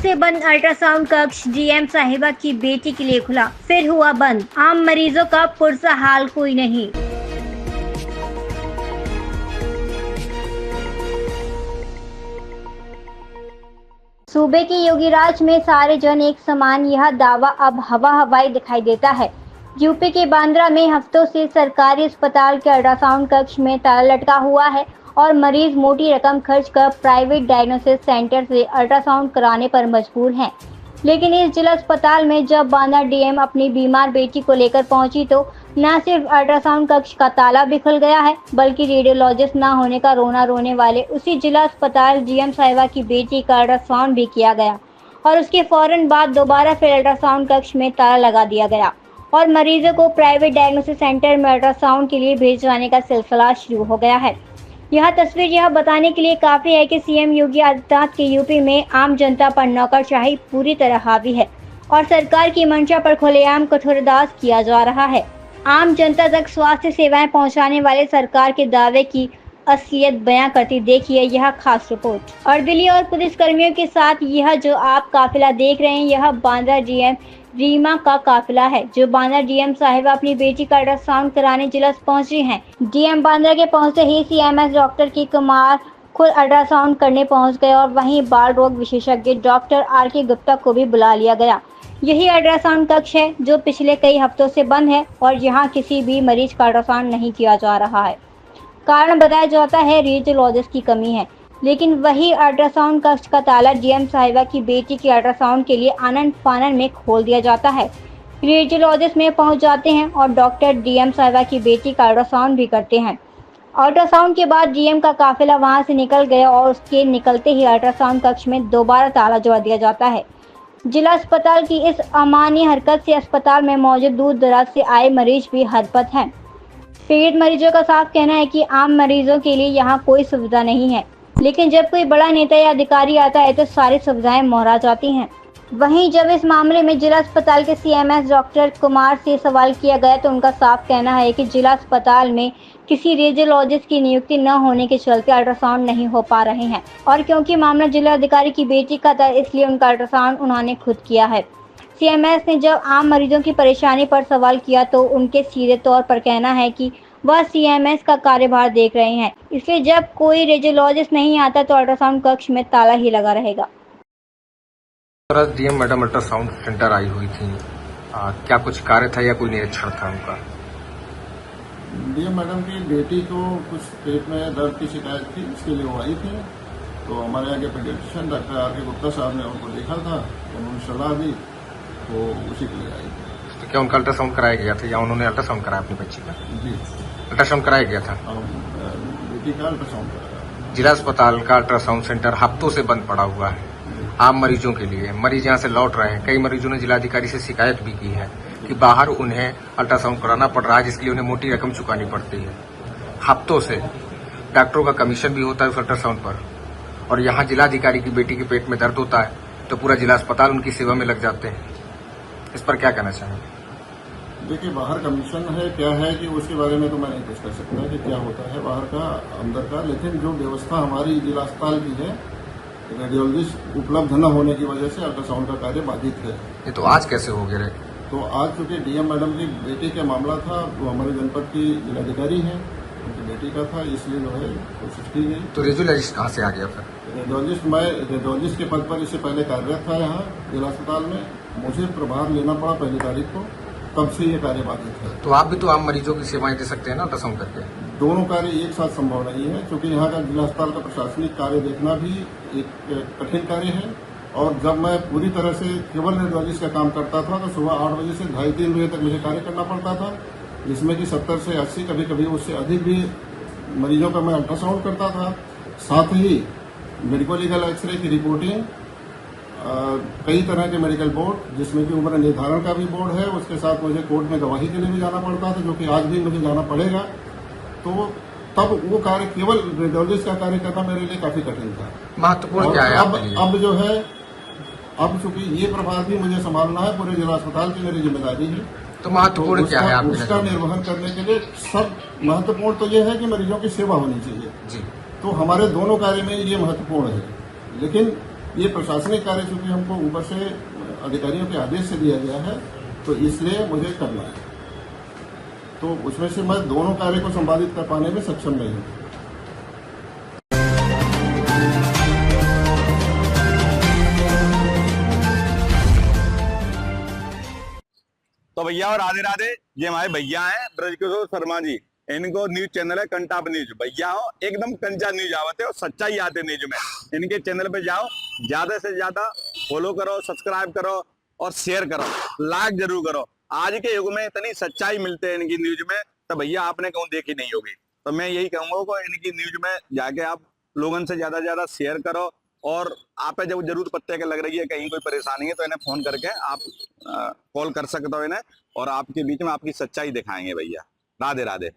से बंद अल्ट्रासाउंड कक्ष डीएम साहिबा की बेटी के लिए खुला, फिर हुआ बंद। आम मरीजों का पुरसा हाल कोई नहीं। सूबे के योगीराज में सारे जन एक समान, यह दावा अब हवाई दिखाई देता है। यूपी के बांद्रा में हफ्तों से सरकारी अस्पताल के अल्ट्रासाउंड कक्ष में ताला लटका हुआ है और मरीज मोटी रकम खर्च कर प्राइवेट डायग्नोसिस सेंटर से अल्ट्रासाउंड कराने पर मजबूर हैं। लेकिन इस जिला अस्पताल में जब बांद्रा डीएम अपनी बीमार बेटी को लेकर पहुंची तो न सिर्फ अल्ट्रासाउंड कक्ष का ताला भी खुल गया है, बल्कि रेडियोलॉजिस्ट न होने का रोना रोने वाले उसी जिला अस्पताल डीएम साहिबा की बेटी का अल्ट्रासाउंड भी किया गया और उसके फौरन बाद दोबारा फिर अल्ट्रासाउंड कक्ष में ताला लगा दिया गया और मरीजों को प्राइवेट डायग्नोसिस सेंटर में अल्ट्रासाउंड के लिए भेज जाने का सिलसिला शुरू हो गया है। यह तस्वीर यह बताने के लिए काफी है कि सीएम योगी आदित्यनाथ के यूपी में आम जनता पर नौकरशाही पूरी तरह हावी है और सरकार की मंशा पर खुलेआम कठोरदास किया जा रहा है। आम जनता तक स्वास्थ्य सेवाएं पहुंचाने वाले सरकार के दावे की असलियत बयां करती देखिए यह खास रिपोर्ट। और दिल्ली और पुलिस कर्मियों के साथ यह जो आप काफिला देख रहे हैं, यह बांद्रा डीएम रीमा का काफिला है, जो बांद्रा डीएम साहिबा अपनी बेटी का अल्ट्रासाउंड कराने जिला पहुंची हैं। डीएम बांद्रा के पहुंचते ही सीएमएस डॉक्टर की कुमार खुद अल्ट्रासाउंड करने पहुंच गए और वहीं बाल रोग विशेषज्ञ डॉक्टर आर.के. गुप्ता को भी बुला लिया गया। यही अल्ट्रासाउंड कक्ष है जो पिछले कई हफ्तों से बंद है और यहाँ किसी भी मरीज का अल्ट्रासाउंड नहीं किया जा रहा है। कारण बताया जाता है रेडियोलॉजिस्ट की कमी है, लेकिन वही अल्ट्रासाउंड कक्ष का ताला डीएम साहिबा की बेटी के अल्ट्रासाउंड के लिए आनन फानन में खोल दिया जाता है। रेडियोलॉजिस्ट में पहुंच जाते हैं और डॉक्टर डीएम साहिबा की बेटी का अल्ट्रासाउंड भी करते हैं। अल्ट्रासाउंड के बाद डीएम का काफिला वहां से निकल गया और उसके निकलते ही अल्ट्रासाउंड कक्ष में दोबारा ताला जोड़ दिया जाता है। जिला अस्पताल की इस अमानवीय हरकत से अस्पताल में मौजूद दूर दराज से आए मरीज भी हरकत हैं। पीड़ित मरीजों का साफ कहना है कि आम मरीजों के लिए यहाँ कोई सुविधा नहीं है, लेकिन जब कोई बड़ा नेता या अधिकारी आता है तो सारी सुविधाएं मोहरा जाती हैं। वहीं जब इस मामले में जिला अस्पताल के सीएमएस डॉक्टर कुमार से सवाल किया गया तो उनका साफ कहना है कि जिला अस्पताल में किसी रेडियोलॉजिस्ट की नियुक्ति न होने के चलते अल्ट्रासाउंड नहीं हो पा रहे हैं और क्योंकि मामला जिला अधिकारी की बेटी का था, इसलिए उनका अल्ट्रासाउंड उन्होंने खुद किया है। सीएमएस ने जब आम मरीजों की परेशानी पर सवाल किया तो उनके सीधे तौर पर कहना है कि वह सीएमएस का कार्यभार देख रहे हैं, इसलिए जब कोई रेडियोलॉजिस्ट नहीं आता तो अल्ट्रासाउंड कक्ष में ताला ही लगा रहेगा। डीएम मैडम अल्ट्रासाउंड सेंटर आई हुई थी, क्या कुछ कार्य था या कोई निरीक्षण था उनका? डीएम मैडम की बेटी को कुछ पेट में दर्द की शिकायत थी, इसके लिए वो आई थी। तो हमारे यहाँ के पीडियाट्रिशियन डॉक्टर आर.के. गुप्ता साहब ने उनको देखा था, उन्होंने सलाह दी, तो उसी के लिए आई थी। तो क्या उनका अल्ट्रासाउंड कराया गया था या उन्होंने अल्ट्रासाउंड कराया अपनी बच्ची का? जी, अल्ट्रासाउंड कराया गया था। बेटी का अल्ट्रासाउंड कराया। जिला अस्पताल का अल्ट्रासाउंड सेंटर हफ्तों से बंद पड़ा हुआ है आम मरीजों के लिए। मरीज यहाँ से लौट रहे हैं। कई मरीजों ने जिलाधिकारी से शिकायत भी की है कि बाहर उन्हें अल्ट्रासाउंड कराना पड़ रहा है, जिसके लिए उन्हें मोटी रकम चुकानी पड़ती है। हफ्तों से डॉक्टरों का कमीशन भी होता है उस अल्ट्रासाउंड पर, और यहाँ जिलाधिकारी की बेटी के पेट में दर्द होता है तो पूरा जिला अस्पताल उनकी सेवा में लग जाते हैं। इस पर क्या कहना चाहेंगे? देखिए, बाहर कमीशन है क्या है कि उसके बारे में तो मैं नहीं कुछ कर सकता कि क्या होता है बाहर का अंदर का, लेकिन जो व्यवस्था हमारी जिला अस्पताल की है, रेडियोलॉजिस्ट उपलब्ध न होने की वजह से अल्ट्रासाउंड का कार्य बाधित है। ये तो आज कैसे हो गए? तो आज चूंकि डीएम मैडम की बेटी का मामला था, वो हमारे जनपद की जिलाधिकारी हैं, उनकी बेटी का था, इसलिए जो है कोशिश की गई। तो रेडियोलॉजिस्ट कहाँ से आ गया फिर? मैं रेडियोलॉजिस्ट के पद पर इससे पहले कार्यरत था यहाँ जिला अस्पताल में। मुझे प्रभार लेना पड़ा 1 तारीख को, तब से ये कार्य बाधित है। तो आप भी तो आम मरीजों की सेवाएं दे सकते हैं ना अल्ट्रासाउंड करके? दोनों कार्य एक साथ संभव नहीं है, क्योंकि यहाँ का जिला अस्पताल का प्रशासनिक कार्य देखना भी एक कठिन कार्य है। और जब मैं पूरी तरह से केवल रेडियोलॉजिस्ट का काम करता था तो सुबह 8 बजे से 2:30-3 बजे तक मुझे कार्य करना पड़ता था, जिसमें कि 70 से 80, कभी कभी उससे अधिक भी मरीजों का मैं अल्ट्रासाउंड करता था। साथ ही मेडिको लीगल एक्सरे की रिपोर्टिंग, कई तरह के मेडिकल बोर्ड, जिसमें कि उम्र निर्धारण का भी बोर्ड है, उसके साथ मुझे कोर्ट में गवाही के लिए भी जाना पड़ता था, जो कि आज भी मुझे जाना पड़ेगा। तो तब वो कार्य, केवल रेडियोलॉजिस्ट का कार्य करना मेरे लिए काफी कठिन था। महत्वपूर्ण क्या है अब जो है, अब चूंकि ये प्रभार भी मुझे संभालना है, पूरे जिला अस्पताल की मेरी जिम्मेदारी है। तो महत्वपूर्ण क्या है उसका निर्वहन करने के लिए सब महत्वपूर्ण तो ये है कि मरीजों की सेवा होनी चाहिए जी। तो हमारे दोनों कार्य में ये महत्वपूर्ण है, लेकिन ये प्रशासनिक कार्य चूंकि हमको ऊपर से अधिकारियों के आदेश से दिया गया है, तो इसलिए मुझे करना है। तो उसमें से मैं दोनों कार्य को संपादित कर पाने में सक्षम नहीं हूँ। तो भैया और राधे राधे, ये हमारे भैया हैं ब्रजकिशोर शर्मा जी। इनको न्यूज चैनल है कंटाप न्यूज। भैया हो एकदम कंचा न्यूज आवते और सच्चाई आते न्यूज में। इनके चैनल पे जाओ, ज्यादा से ज्यादा फॉलो करो, सब्सक्राइब करो और शेयर करो, लाइक जरूर करो। आज के युग में इतनी सच्चाई मिलते हैं इनकी न्यूज में, तो भैया आपने कहूँ देखी नहीं होगी। तो मैं यही कहूंगा कि इनकी न्यूज में जाके आप लोगों से ज्यादा शेयर करो, और आप जब जरूरत पत्ते के लग रही है, कहीं कोई परेशानी है, तो इन्हें फोन करके आप कॉल कर सकते हो इन्हें, और आपके बीच में आपकी सच्चाई दिखाएंगे भैया। राधे राधे।